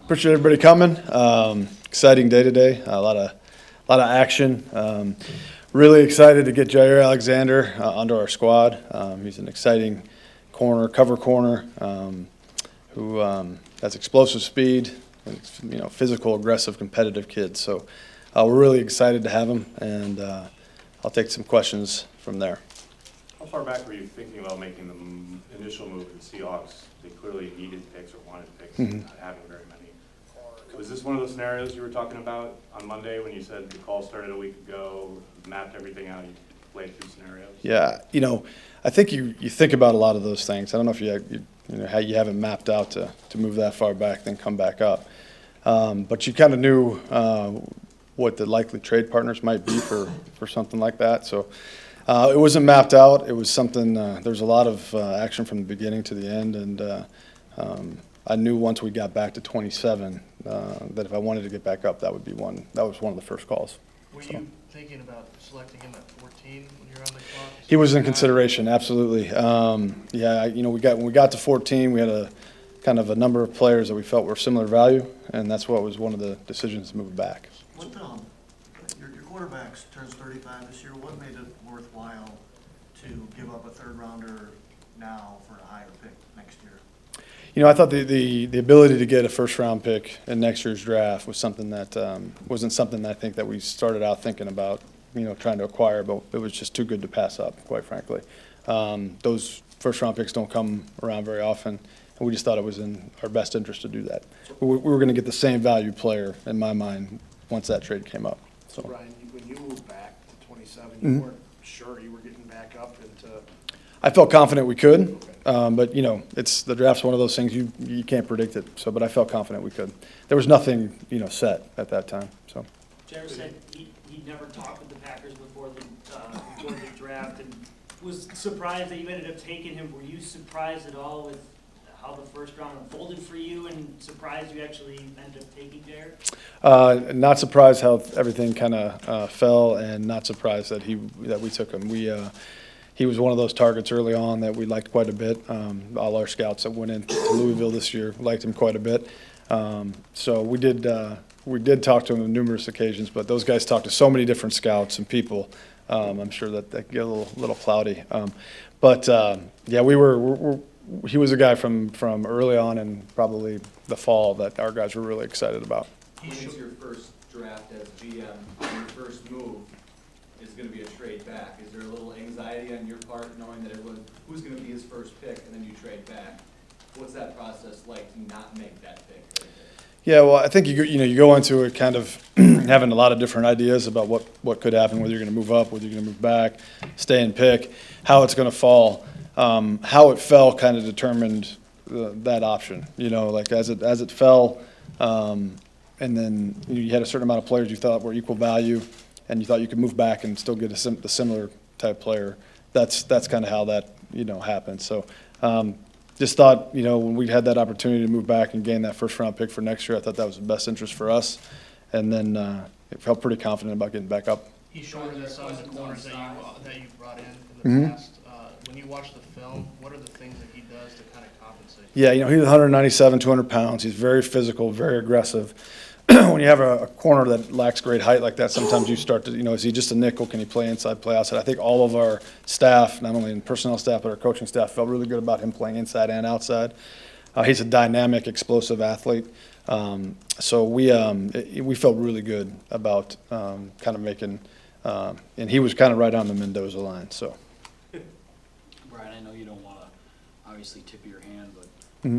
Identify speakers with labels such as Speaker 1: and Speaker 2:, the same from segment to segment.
Speaker 1: Appreciate everybody coming. Exciting day today. A lot of action. Really excited to get Jair Alexander onto our squad. He's an exciting cover corner, who has explosive speed, and, physical, aggressive, competitive kid. So we're really excited to have him, and I'll take some questions from there.
Speaker 2: How far back were you thinking about making the initial move to the Seahawks? They clearly needed picks or wanted picks, not having very many. Was this one of those scenarios you were talking about on Monday when you said the call started a week ago, mapped everything out, you played through scenarios?
Speaker 1: Yeah, I think you think about a lot of those things. I don't know if how you have it mapped out to move that far back, then come back up. But you kind of knew what the likely trade partners might be for something like that. So it wasn't mapped out. It was something. There's a lot of action from the beginning to the end, and I knew once we got back to 27 that if I wanted to get back up, that would be one. That was one of the first calls.
Speaker 3: Were you thinking about selecting him at 14 when you were on the clock?
Speaker 1: He was in consideration, absolutely. When we got to 14, we had a kind of a number of players that we felt were similar value, and that's what was one of the decisions to move back.
Speaker 4: What, your quarterback turns 35 this year. What made it worthwhile to give up a third rounder now for a higher pick next year?
Speaker 1: I thought the ability to get a first-round pick in next year's draft was something that wasn't something that I think that we started out thinking about, trying to acquire, but it was just too good to pass up, quite frankly. Those first-round picks don't come around very often, and we just thought it was in our best interest to do that. We were going to get the same value player, in my mind, once that trade came up.
Speaker 3: So, Brian, when you moved back to 27, you weren't sure you were getting back up into...
Speaker 1: I felt confident we could, but it's the draft's one of those things you can't predict it. So, but I felt confident we could. There was nothing set at that time. So.
Speaker 5: Jair said he'd never talked with the Packers before the draft, and was surprised that you ended up taking him. Were you surprised at all with how the first round unfolded for you, and surprised you actually ended up taking Jair?
Speaker 1: Not surprised how everything kind of fell, and not surprised that we took him. He was one of those targets early on that we liked quite a bit. All our scouts that went into Louisville this year liked him quite a bit. So we did talk to him on numerous occasions, but those guys talked to so many different scouts and people. I'm sure that get a little cloudy. He was a guy from early on and probably the fall that our guys were really excited about.
Speaker 6: When it's your first draft as GM, your first move is going to be a trade back. Is there a little anxiety on your part knowing that who's going to be his first pick and then you trade back? What's that process like to not make that pick right there?
Speaker 1: Yeah, well, I think you go into it kind of having a lot of different ideas about what could happen, whether you're going to move up, whether you're going to move back, stay and pick, how it's going to fall. How it fell kind of determined that option. Like as it fell, and then you had a certain amount of players you thought were equal value, and you thought you could move back and still get a similar type player. That's kind of how that happened. So just thought when we had that opportunity to move back and gain that first round pick for next year, I thought that was the best interest for us, and then it felt pretty confident about getting back up.
Speaker 3: He showed us some of the corners that you brought in the past. When you watch the film, what are the things that he does to kind of compensate?
Speaker 1: Yeah, he's 197, 200 pounds. He's very physical, very aggressive. When you have a corner that lacks great height like that, sometimes you start to, is he just a nickel? Can he play inside, play outside? I think all of our staff, not only in personnel staff, but our coaching staff, felt really good about him playing inside and outside. He's a dynamic, explosive athlete. So we felt really good about kind of making, and he was kind of right on the Mendoza line. So.
Speaker 7: Brian, I know you don't want to obviously tip your hand, but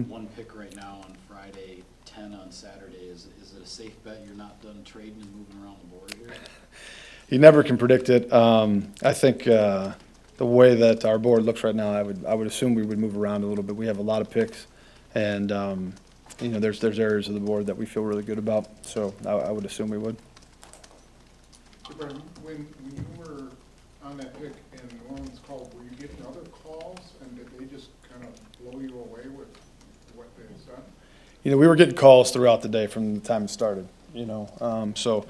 Speaker 7: one pick right now on Friday, 10 on Saturday. Is it a safe bet you're not done trading and moving around the board here?
Speaker 1: You never can predict it. I think the way that our board looks right now, I would assume we would move around a little bit. We have a lot of picks, and there's areas of the board that we feel really good about. So I would assume we would.
Speaker 8: When you were on that pick and New Orleans called, were you getting other calls, and did they just kind of blow you away with what they said?
Speaker 1: We were getting calls throughout the day from the time it started. So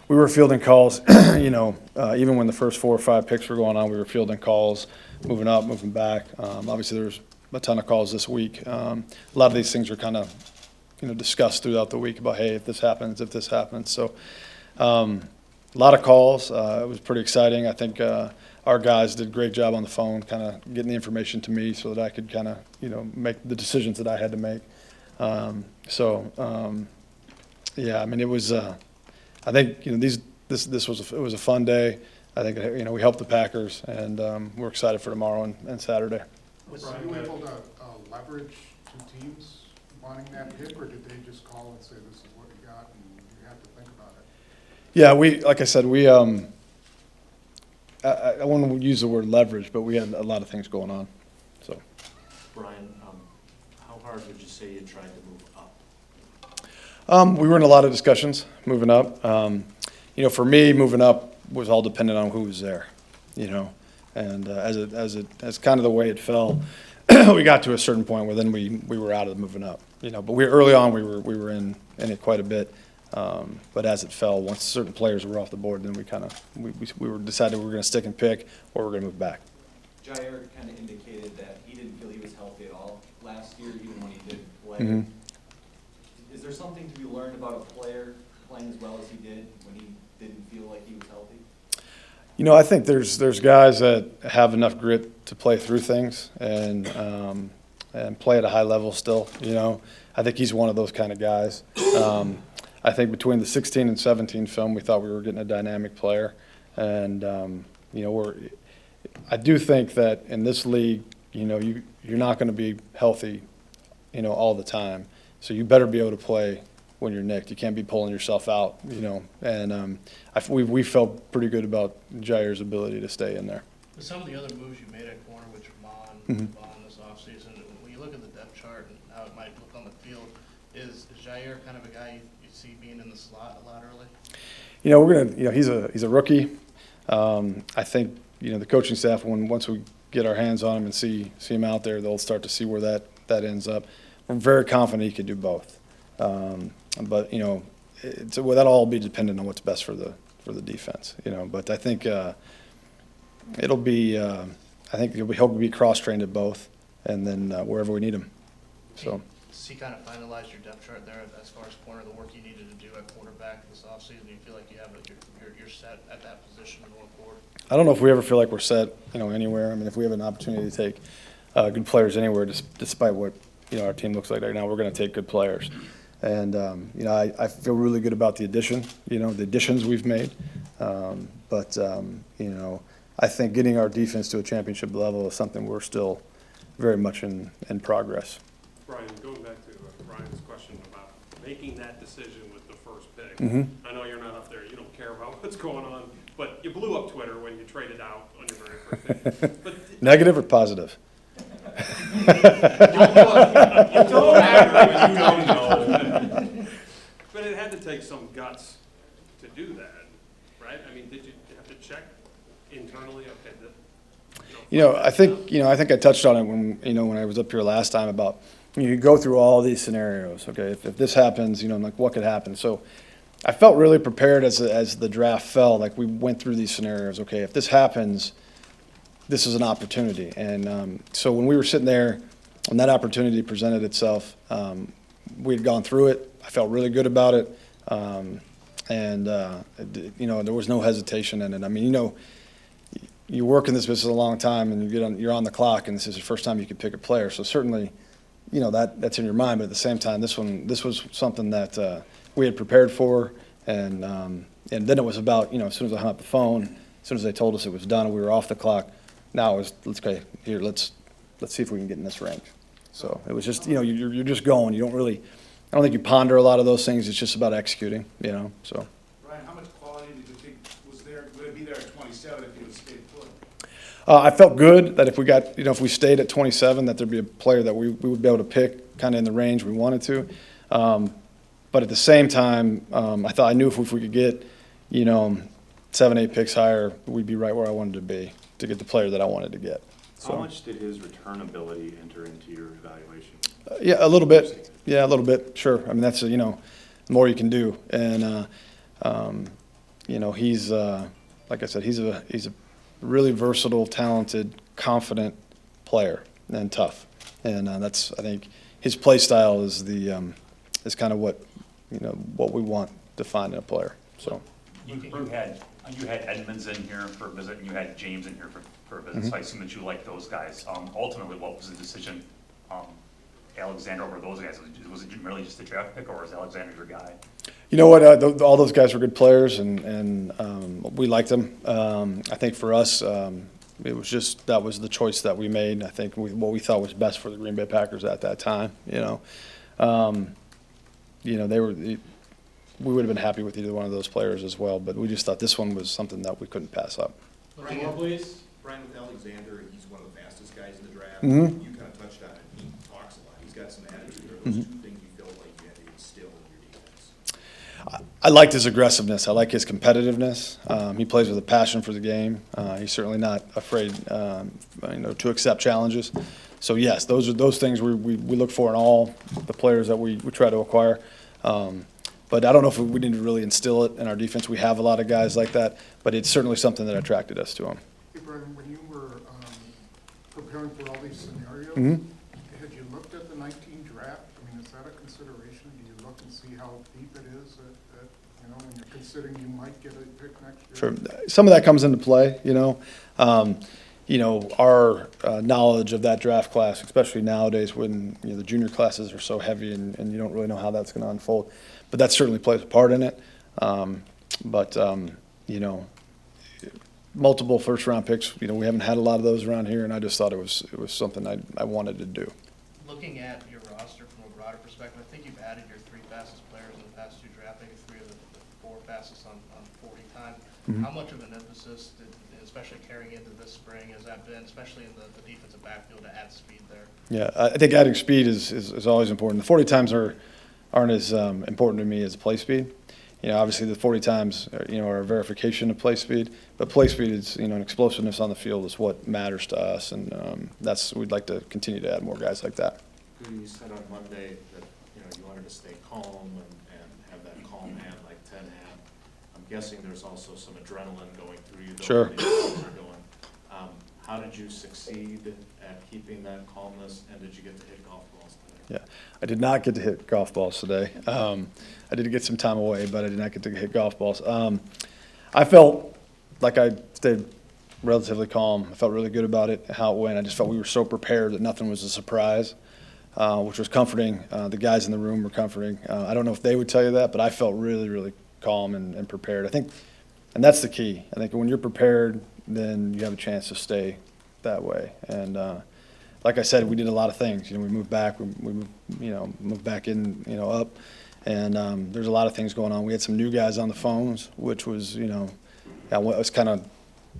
Speaker 1: we were fielding calls. Even when the first 4 or 5 picks were going on, we were fielding calls, moving up, moving back. Obviously, there was a ton of calls this week. A lot of these things are kind of, discussed throughout the week about, hey, if this happens, if this happens. So a lot of calls. It was pretty exciting. I think our guys did a great job on the phone, kind of getting the information to me so that I could kind of, make the decisions that I had to make. Yeah, I mean, it was, I think, this was a fun day. I think, we helped the Packers, and we're excited for tomorrow and Saturday.
Speaker 8: Were you able to leverage two teams wanting that pick, or did they just call and say, this is what you got, and you have to think about it?
Speaker 1: Yeah, like I said, I wouldn't use the word leverage, but we had a lot of things going on, so.
Speaker 9: Brian, how hard would you say you tried to move up?
Speaker 1: We were in a lot of discussions moving up. For me, moving up was all dependent on who was there, and as kind of the way it fell, we got to a certain point where then we were out of moving up, but early on we were in it quite a bit. But as it fell, once certain players were off the board, then we were decided we were going to stick and pick, or we're going to move back.
Speaker 6: Jair kind of indicated that he didn't feel he was healthy at all last year, even when he did play.
Speaker 1: Mhm.
Speaker 6: Is there something to be learned about a player playing as well as he did when he didn't feel like he was healthy?
Speaker 1: I think there's guys that have enough grit to play through things and play at a high level still. I think he's one of those kind of guys. I think between the 16 and 17 film, we thought we were getting a dynamic player, and I do think that in this league, you're not going to be healthy, all the time. So you better be able to play when you're nicked. You can't be pulling yourself out, And we felt pretty good about Jair's ability to stay in there.
Speaker 3: With some of the other moves you made at corner, which Vaughn this offseason, when you look at the depth chart and how it might look on the field, is Jair kind of a guy you see being in the slot a lot early?
Speaker 1: We're gonna. He's a rookie. I think the coaching staff, once we get our hands on him and see him out there, they'll start to see where that ends up. We're very confident he could do both. But that'll all be dependent on what's best for the defense. But I think it'll be. I think he'll be cross-trained at both, and then wherever we need him. So.
Speaker 3: Does he kind of finalize your depth chart there as far as corner, the work you needed to do at quarterback this offseason? Do you feel like you have you're set at that position going forward?
Speaker 1: I don't know if we ever feel like we're set, anywhere. I mean, if we have an opportunity to take good players anywhere, despite what our team looks like right now, we're going to take good players. And I feel really good about the addition, the additions we've made. But I think getting our defense to a championship level is something we're still very much in progress.
Speaker 10: Brian, going back to Brian's question about making that decision with the first pick.
Speaker 1: Mm-hmm.
Speaker 10: I know you're not up there, you don't care about what's going on, but you blew up Twitter when you traded out on your very first pick. But
Speaker 1: Negative or positive?
Speaker 10: you don't know. But it had to take some guts to do that, right? I mean, did you have to check internally? Okay,
Speaker 1: I think I touched on it when I was up here last time about you go through all these scenarios. Okay, if this happens, like what could happen. So I felt really prepared as the draft fell. Like we went through these scenarios. Okay, if this happens, this is an opportunity. And so when we were sitting there, when that opportunity presented itself, we had gone through it. I felt really good about it, and there was no hesitation in it. I mean, you work in this business a long time, and you're on the clock, and this is the first time you could pick a player. So certainly, that's in your mind. But at the same time, this was something that we had prepared for, and then it was about as soon as I hung up the phone, as soon as they told us it was done, we were off the clock. Now it was let's see if we can get in this range. So it was just you're just going. You don't really. I don't think you ponder a lot of those things. It's just about executing. So.
Speaker 11: Ryan, how much quality did you think was there? Would it be there at 27 if you would stayed put?
Speaker 1: I felt good that if we stayed at 27, that there'd be a player that we would be able to pick kind of in the range we wanted to. But at the same time, I knew if we could get, 7, 8 picks higher, we'd be right where I wanted to be to get the player that I wanted to get. So.
Speaker 2: How much did his return ability enter into your evaluation?
Speaker 1: Yeah, a little bit. Yeah, a little bit. Sure. I mean, that's the more you can do, and he's like I said, he's a really versatile, talented, confident player and tough, and I think his play style is is kind of what, what we want to find in a player, so.
Speaker 12: You had Edmonds in here for a visit, and you had James in here for a visit, so I assume that you like those guys. Ultimately, what was the decision, Alexander over those guys? Was it merely just a draft pick, or was Alexander your guy?
Speaker 1: You know what, all those guys were good players, and we liked them. I think for us, it was just, that was the choice that we made. I think what we thought was best for the Green Bay Packers at that time, we would have been happy with either one of those players as well, but we just thought this one was something that we couldn't pass up.
Speaker 11: Brian, with Alexander, he's one of the fastest guys in the draft.
Speaker 1: Mhm.
Speaker 11: You kind of touched on it. He talks a lot. He's got some attitude. Are those two things you felt like you had to instill in your defense?
Speaker 1: I liked his aggressiveness. I like his competitiveness. He plays with a passion for the game. He's certainly not afraid, to accept challenges. So yes, those are those things we look for in all the players that we try to acquire. But I don't know if we need to really instill it in our defense. We have a lot of guys like that, but it's certainly something that attracted us to him.
Speaker 8: Hey, Brian, when you were preparing for all these scenarios,
Speaker 1: Mhm.
Speaker 8: had you looked at the 19 draft? I mean, is that a consideration? Do you look and see how deep it is when you're considering you might get a pick next year?
Speaker 1: Sure. Some of that comes into play, our knowledge of that draft class, especially nowadays when the junior classes are so heavy and you don't really know how that's going to unfold. But that certainly plays a part in it. Multiple first-round picks, we haven't had a lot of those around here, and I just thought it was something I wanted to do.
Speaker 3: Looking at your roster from a broader perspective, I think you've added your 3 fastest players in the past 2 draft picks, 3 of the 4 fastest on 40 time.
Speaker 1: Mhm.
Speaker 3: How much of an emphasis, especially carrying into this spring, has that been, especially in the defensive backfield, to add speed there?
Speaker 1: Yeah, I think adding speed is always important. The 40 times aren't as important to me as play speed. Obviously the 40 times are a verification of play speed, but play speed is, an explosiveness on the field is what matters to us, and we'd like to continue to add more guys like that.
Speaker 9: You said on Monday that, you wanted to stay calm and have that calm hand like Ted had. I'm guessing there's also some adrenaline going through you.
Speaker 1: Sure.
Speaker 9: How did you succeed at keeping that calmness, and did you get to hit golf balls today?
Speaker 1: Yeah, I did not get to hit golf balls today. I did get some time away, but I did not get to hit golf balls. I felt like I stayed relatively calm. I felt really good about it, how it went. I just felt we were so prepared that nothing was a surprise, which was comforting. The guys in the room were comforting. I don't know if they would tell you that, but I felt really, really calm and prepared. I think, and that's the key. I think when you're prepared, then you have a chance to stay that way. And like I said, we did a lot of things. We moved back, we moved back in, up, and there's a lot of things going on. We had some new guys on the phones, which was, I was kind of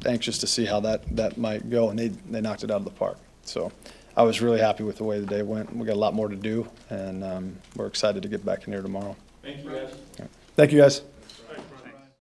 Speaker 1: anxious to see how that might go, and they knocked it out of the park. So I was really happy with the way the day went. We got a lot more to do, and we're excited to get back in here tomorrow.
Speaker 9: Thank you, guys.
Speaker 1: Thank you, guys.